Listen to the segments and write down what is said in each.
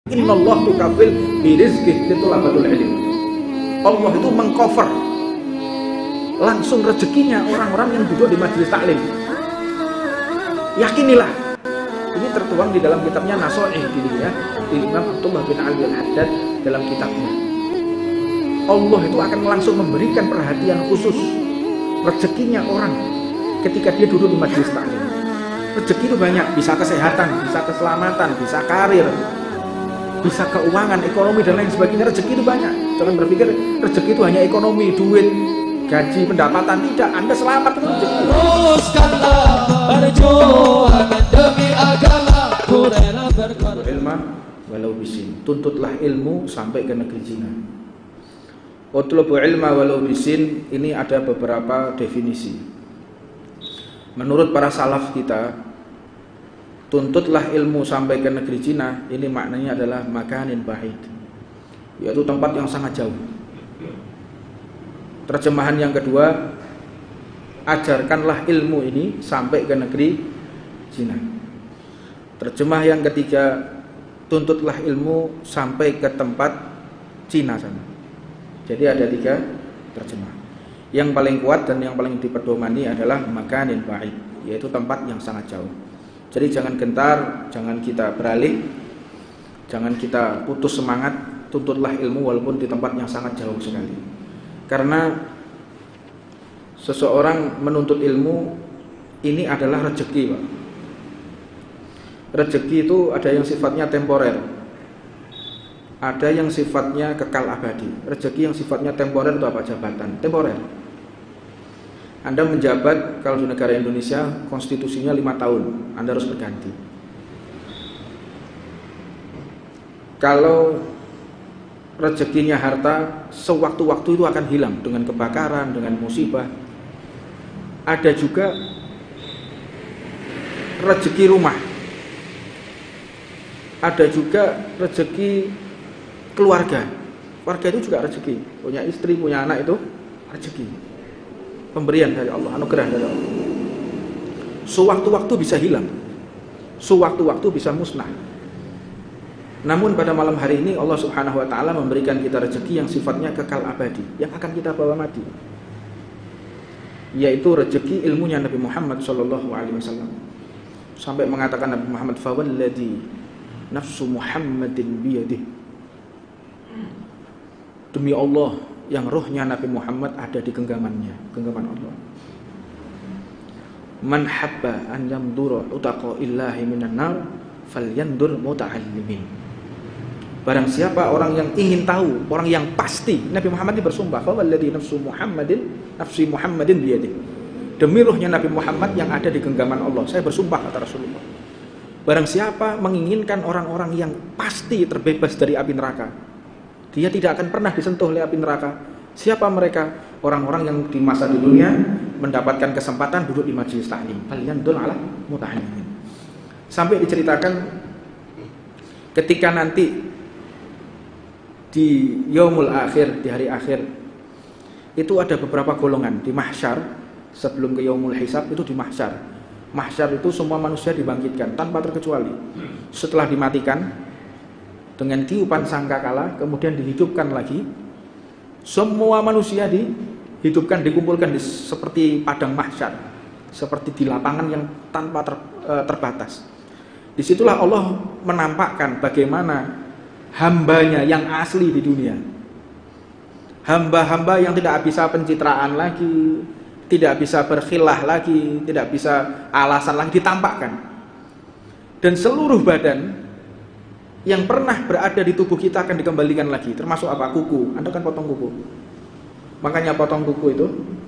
Innallahu tukafil birizqih litulabatul ilm. Allah itu mengcover langsung rezekinya orang-orang yang duduk di majelis taklim. Yakinilah. Ini tertuang di dalam kitabnya Nasoih gini ya, Imam Abdullah bin Ali al-Haddad dalam kitabnya. Allah itu akan langsung memberikan perhatian khusus rezekinya orang ketika dia duduk di majelis taklim. Rezeki itu banyak, bisa kesehatan, bisa keselamatan, bisa karir, bisa keuangan, ekonomi dan lain sebagainya. Rezeki itu banyak. Jangan berpikir rezeki itu hanya ekonomi, duit, gaji, pendapatan. Tidak, Anda selamat itu rezeki. Teruskanlah perjuangan demi agama. Ilmu walau bisin. Tuntutlah ilmu sampai ke negeri Cina. Utlubu ilma walau bisin. Ini ada beberapa definisi. Menurut para salaf kita, tuntutlah ilmu sampai ke negeri Cina, ini maknanya adalah makanin bahid, yaitu tempat yang sangat jauh. Terjemahan yang kedua, ajarkanlah ilmu ini sampai ke negeri Cina. Terjemah yang ketiga, tuntutlah ilmu sampai ke tempat Cina sana. Jadi ada 3 terjemah. Yang paling kuat dan yang paling dipedomani adalah makanin bahid, yaitu tempat yang sangat jauh. Jadi jangan gentar, jangan kita beralih, jangan kita putus semangat, tuntutlah ilmu walaupun di tempat yang sangat jauh sekali. Karena seseorang menuntut ilmu ini adalah rezeki, Pak. Rezeki itu ada yang sifatnya temporer, ada yang sifatnya kekal abadi. Rezeki yang sifatnya temporer itu apa? Jabatan temporer. Anda menjabat, kalau di negara Indonesia konstitusinya 5 tahun, Anda harus berganti. Kalau rezekinya harta, sewaktu-waktu itu akan hilang dengan kebakaran, dengan musibah. Ada juga rezeki rumah, ada juga rezeki keluarga. Keluarga itu juga rezeki, punya istri, punya anak, itu rezeki, pemberian dari Allah, anugerah dari Allah. Sewaktu-waktu bisa hilang, sewaktu-waktu bisa musnah. Namun pada malam hari ini Allah Subhanahu wa ta'ala memberikan kita rezeki yang sifatnya kekal abadi, yang akan kita bawa mati, yaitu rezeki ilmunya Nabi Muhammad SAW. Sampai mengatakan Nabi Muhammad, fawalladhi nafsu Muhammadin biyadih, demi Allah yang rohnya Nabi Muhammad ada di genggamannya, genggaman Allah. Man habba an yamdura utaqa illahi minan nar falyandur muta'allimin. Barang siapa orang yang ingin tahu, orang yang pasti, Nabi Muhammad ini bersumpah, fawalladhi nafsu Muhammadin biyadih, demi rohnya Nabi Muhammad yang ada di genggaman Allah, saya bersumpah, kata Rasulullah. Barang siapa menginginkan orang-orang yang pasti terbebas dari api neraka, dia tidak akan pernah disentuh oleh api neraka. Siapa mereka? Orang-orang yang di masa di dunia mendapatkan kesempatan duduk di majelis taklim. Falyandur ala muta'allimin. Sampai diceritakan ketika nanti di yaumul akhir, di hari akhir, itu ada beberapa golongan di mahsyar. Sebelum ke yaumul hisab itu di mahsyar. Mahsyar itu semua manusia dibangkitkan tanpa terkecuali. Setelah dimatikan dengan tiupan sangkakala, kemudian dihidupkan lagi. Semua manusia dihidupkan, dikumpulkan seperti padang mahsyar, seperti di lapangan yang tanpa terbatas. Disitulah Allah menampakkan bagaimana hambanya yang asli di dunia, hamba-hamba yang tidak bisa pencitraan lagi, tidak bisa berkhilah lagi, tidak bisa alasan lagi, ditampakkan. Dan seluruh badan yang pernah berada di tubuh kita akan dikembalikan lagi, termasuk apa? Kuku. Anda kan potong kuku, makanya potong kuku itu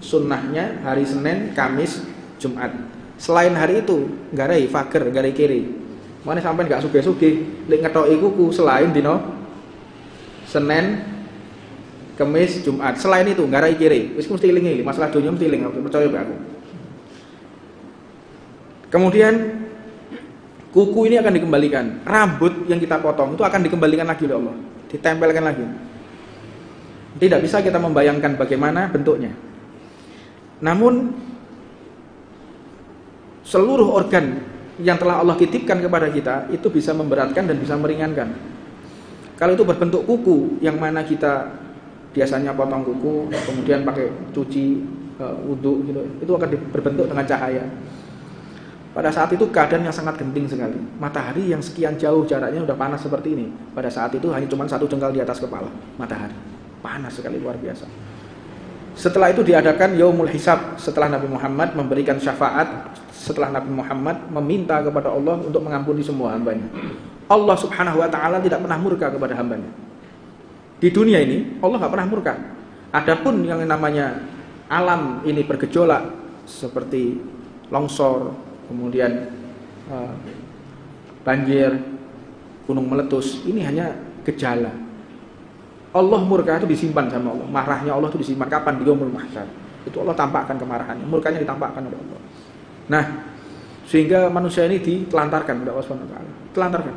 sunnahnya hari Senin, Kamis, Jumat. Selain hari itu garai fager, garai kiri. Mana sampai nggak suge-suge lek ngetoki kuku selain dino Senin, Kamis, Jumat. Selain itu garai kiri, wis mesti iling-iling, masalah dunia mesti iling, percaya mbak aku. Kemudian kuku ini akan dikembalikan, rambut yang kita potong itu akan dikembalikan lagi oleh Allah, ditempelkan lagi. Tidak bisa kita membayangkan bagaimana bentuknya. Namun seluruh organ yang telah Allah titipkan kepada kita itu bisa memberatkan dan bisa meringankan. Kalau itu berbentuk kuku, yang mana kita biasanya potong kuku, kemudian pakai cuci wudhu gitu, itu akan berbentuk dengan cahaya. Pada saat itu keadaan yang sangat genting sekali. Matahari yang sekian jauh jaraknya udah panas seperti ini. Pada saat itu hanya cuma 1 jengkal di atas kepala matahari. Panas sekali, luar biasa. Setelah itu diadakan Yaumul Hisab, setelah Nabi Muhammad memberikan syafaat, setelah Nabi Muhammad meminta kepada Allah untuk mengampuni semua hambanya. Allah Subhanahu wa ta'ala tidak pernah murka kepada hambanya. Di dunia ini Allah gak pernah murka. Adapun yang namanya alam ini bergejolak seperti longsor, kemudian banjir, gunung meletus, ini hanya gejala. Allah murka itu disimpan sama Allah. Marahnya Allah itu disimpan kapan? Di Yaumul Mahsyar. Itu Allah tampakkan kemarahannya, murkanya ditampakkan oleh Allah. Nah, sehingga manusia ini ditelantarkan oleh Allah Subhanahu wa taala. Telantarkan.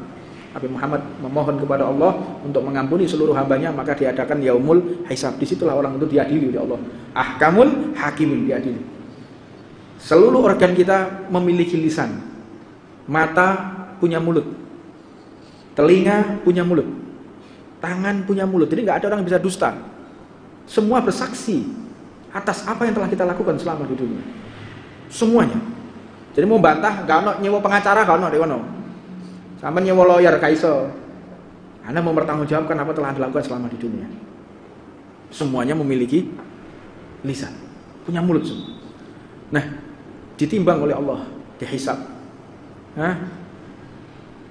Nabi Muhammad memohon kepada Allah untuk mengampuni seluruh hambanya, maka diadakan Yaumul Hisab. Disitulah orang itu diadili oleh Allah. Ahkamul hakimin, diadili. Seluruh organ kita memiliki lisan. Mata punya mulut. Telinga punya mulut. Tangan punya mulut. Jadi nggak ada orang yang bisa dusta. Semua bersaksi atas apa yang telah kita lakukan selama di dunia. Semuanya. Jadi mau bantah, nggak ono nyewa pengacara, nggak ono dewono. Sampai nyewa lawyer kaiso. Anda mau bertanggungjawabkan apa telah dilakukan selama di dunia. Semuanya memiliki lisan, punya mulut semua. Nah, ditimbang oleh Allah, dihisab.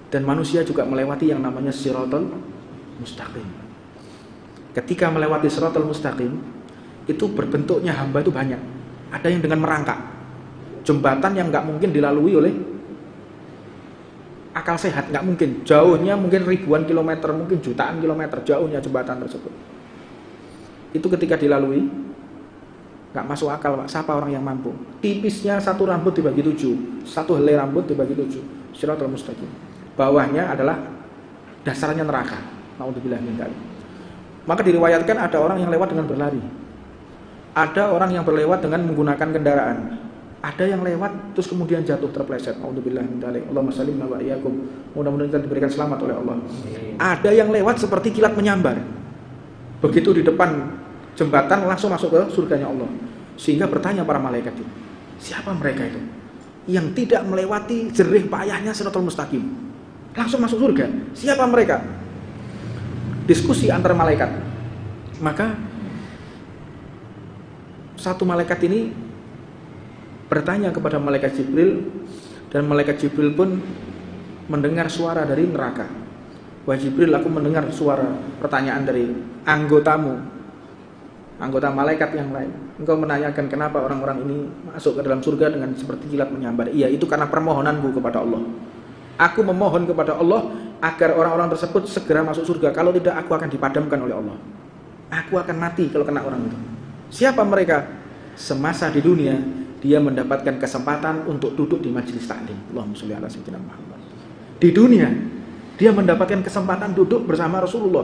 Dan manusia juga melewati yang namanya Shiratal Mustaqim. Ketika melewati Shiratal Mustaqim, itu berbentuknya hamba itu banyak. Ada yang dengan merangkak, jembatan yang nggak mungkin dilalui oleh akal sehat, nggak mungkin. Jauhnya mungkin ribuan kilometer, mungkin jutaan kilometer jauhnya jembatan tersebut. Itu ketika dilalui nggak masuk akal, Pak. Siapa orang yang mampu? Tipisnya 1 rambut dibagi 7, 1 helai rambut dibagi 7. Shiratal Mustaqim. Bawahnya adalah dasarnya neraka. Naudzubillah min dzalik. Maka diriwayatkan ada orang yang lewat dengan berlari. Ada orang yang berlewat dengan menggunakan kendaraan. Ada yang lewat terus kemudian jatuh terpeleset. Naudzubillah min dzalik. Allahumma shalli wa iyyakum. Mudah-mudahan kita diberikan selamat oleh Allah. Ada yang lewat seperti kilat menyambar. Begitu di depan jembatan langsung masuk ke surganya Allah. Sehingga bertanya para malaikat itu, siapa mereka itu yang tidak melewati jerih payahnya Shiratal Mustaqim, langsung masuk surga? Siapa mereka? Diskusi antar malaikat. Maka satu malaikat ini bertanya kepada malaikat Jibril, dan malaikat Jibril pun mendengar suara dari neraka. Wahai Jibril, aku mendengar suara pertanyaan dari anggotamu, anggota malaikat yang lain. Engkau menanyakan kenapa orang-orang ini masuk ke dalam surga dengan seperti kilat menyambar. Iya, itu karena permohonanku kepada Allah. Aku memohon kepada Allah agar orang-orang tersebut segera masuk surga. Kalau tidak, aku akan dipadamkan oleh Allah. Aku akan mati kalau kena orang itu. Siapa mereka? Semasa di dunia dia mendapatkan kesempatan untuk duduk di majelis taklim. Allahumma sholli ala sayyidina Muhammad. Di dunia dia mendapatkan kesempatan duduk bersama Rasulullah.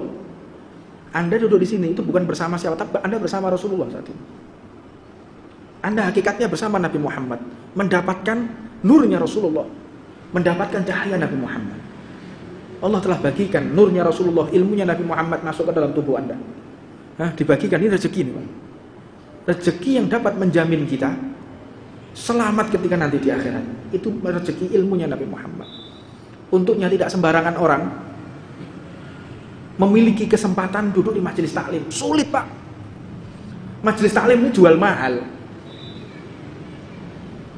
Anda duduk di sini itu bukan bersama siapa, tapi Anda bersama Rasulullah saat ini. Anda hakikatnya bersama Nabi Muhammad, mendapatkan nurnya Rasulullah, mendapatkan cahaya Nabi Muhammad. Allah telah bagikan nurnya Rasulullah, ilmunya Nabi Muhammad masuk ke dalam tubuh Anda. Dibagikan, ini rezeki nih, Pak. Rezeki yang dapat menjamin kita selamat ketika nanti di akhirat. Itu rezeki ilmunya Nabi Muhammad. Untuknya tidak sembarangan orang memiliki kesempatan duduk di majelis taklim. Sulit, Pak. Majelis taklim ini jual mahal.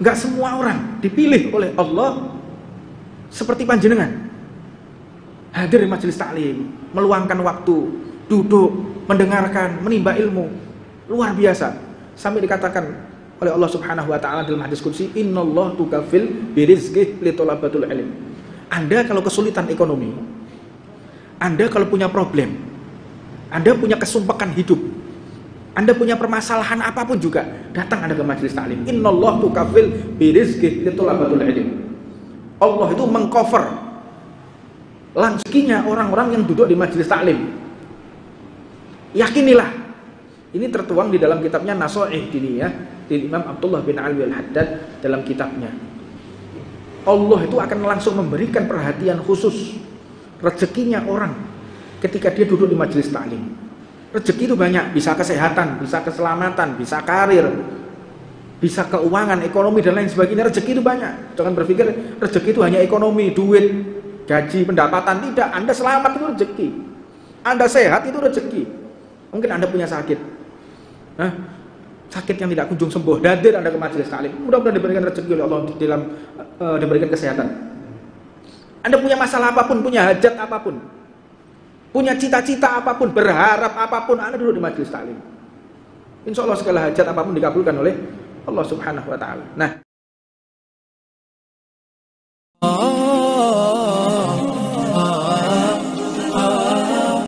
Enggak semua orang dipilih oleh Allah seperti panjenengan hadir di majelis taklim, meluangkan waktu, duduk, mendengarkan, menimba ilmu. Luar biasa. Sampai dikatakan oleh Allah Subhanahu wa taala dalam hadis qudsi, "Innallaha tukafil birizqi li thalabatul ilm." Anda kalau kesulitan ekonomi, Anda kalau punya problem, Anda punya kesumpakan hidup, Anda punya permasalahan apapun juga, datang Anda ke majelis taklim. Innallaha tukafil birizqi li thalabatul ilm. Allah itu mengcover rezekinya orang-orang yang duduk di majelis taklim. Yakinilah. Ini tertuang di dalam kitabnya Nasoih Diniyah di Imam Abdullah bin Alwi Al-Haddad dalam kitabnya. Allah itu akan langsung memberikan perhatian khusus rezekinya orang ketika dia duduk di majelis taklim. Rezeki itu banyak, bisa kesehatan, bisa keselamatan, bisa karir, bisa keuangan, ekonomi dan lain sebagainya. Rezeki itu banyak. Jangan berpikir rezeki itu hanya ekonomi, duit, gaji, pendapatan. Tidak, Anda selamat itu rezeki. Anda sehat itu rezeki. Mungkin Anda punya sakit, sakit yang tidak kunjung sembuh, hadir Anda ke majelis taklim. Mudah-mudahan diberikan rezeki oleh Allah dalam diberikan kesehatan. Anda punya masalah apapun, punya hajat apapun, punya cita-cita apapun, berharap apapun, Anda duduk di majelis taklim. Insya Allah segala hajat apapun dikabulkan oleh Allah Subhanahu wa Ta'ala. Nah,